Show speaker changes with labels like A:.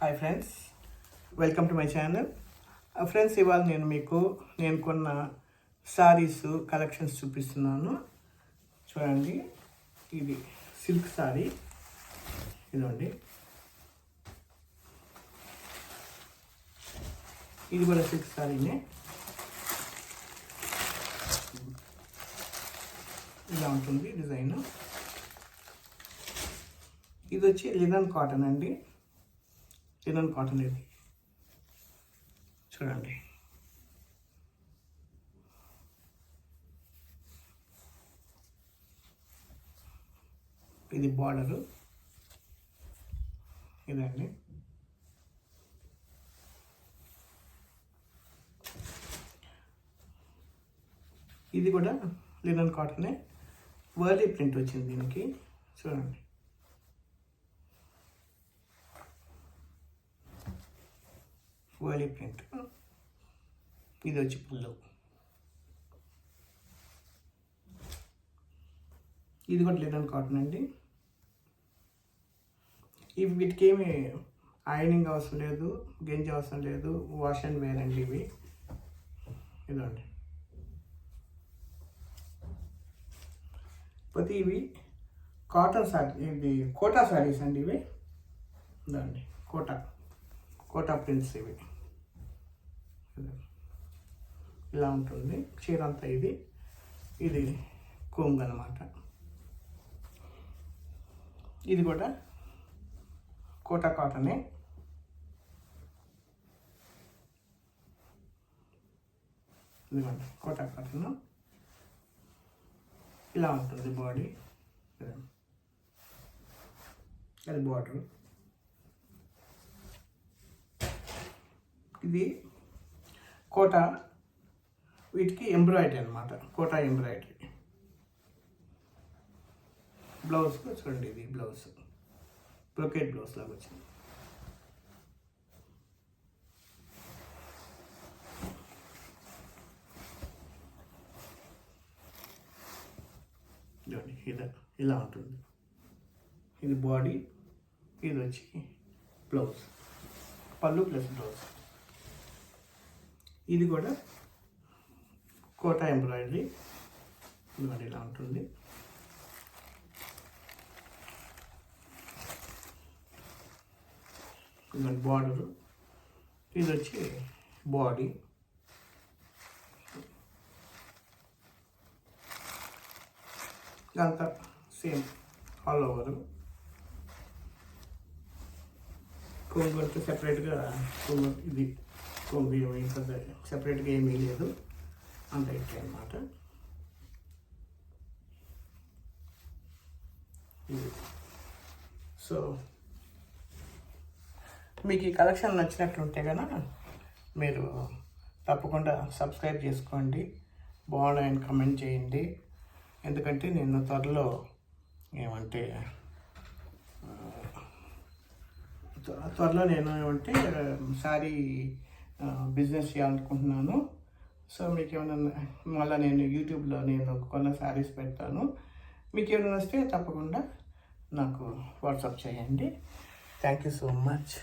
A: Hi friends, welcome to my channel. Friends, ఇవాళ నేను కొన్న సారీస్ కలెక్షన్స్ చూపిస్తున్నాను. చూడండి, ఇది సిల్క్ సారీ. ఇదండి, ఇది కూడా సిల్క్ సారీనే. ఇలా ఉంటుంది డిజైన్. ఇది వచ్చి లినన్ కాటన్ అండి. లినన్ కాటన్ ఇది చూడండి. ఇది బార్డరు. ఇదండి, ఇది కూడా లినన్ కాటనే. వర్లీ ప్రింట్ వచ్చింది దీనికి. చూడండి, వర్లీ ప్రింట్. ఇది వచ్చి పళ్ళు. ఇది కూడా లినన్ కాటన్ అండి. వీటికి ఏమి ఐరనింగ్ అవసరం లేదు, గెంజి అవసరం లేదు, వాష్ అండ్ వేర్ అండి ఇవి. ఇదండి, ప్రతి ఇవి కాటన్ సారీ, ఇది కోటా సారీస్ అండి ఇవి. ఇదండి, కోటా ప్రింట్స్ ఇవి. ఇలా ఉంటుంది చీర అంతా. ఇది కొంగు అన్నమాట. ఇది కూడా కోటా కాటనే. ఇదిగోండి, కోటా కాటన్. ఇలా ఉంటుంది బాడీ. అది బార్డర్. ఇది కోటా, వీటికి ఎంబ్రాయిడరీ అనమాట. Quota embroidery. బ్లౌజ్ చూడండి, ఇది బ్లౌజ్ బ్రొకెట్ బ్లౌజ్ లాగా వచ్చింది. ఇది ఇలా ఉంటుంది. ఇది బాడీ, ఇది వచ్చి బ్లౌజ్, పళ్ళు ప్లస్ బ్లౌజ్. ఇది కూడా కోటా ఎంబ్రాయిడరీ. ఇది ఇలా ఉంటుంది. ఇది బార్డరు. ఇది వచ్చి బాడీ. ఇదంతా సేమ్ ఆల్ ఓవరు. కొంగు అంటే సెపరేట్గా కొంగు, ఇది కొంగు ఏమి సెపరేట్గా ఏమీ లేదు, అంత ఇట్లా అన్నమాట. ఇది సో మీకు ఈ కలెక్షన్ నచ్చినట్లుంటే కనుక మీరు తప్పకుండా సబ్స్క్రైబ్ చేసుకోండి, బాగున్నాయని కమెంట్ చేయండి. ఎందుకంటే నేను త్వరలో శారీ బిజినెస్ చేయాలనుకుంటున్నాను. సో మీకు ఏమైనా మళ్ళీ నేను యూట్యూబ్లో కొన్న శారీస్ పెడతాను. మీకు ఏమైనా వస్తే తప్పకుండా నాకు వాట్సాప్ చేయండి. Thank you so much.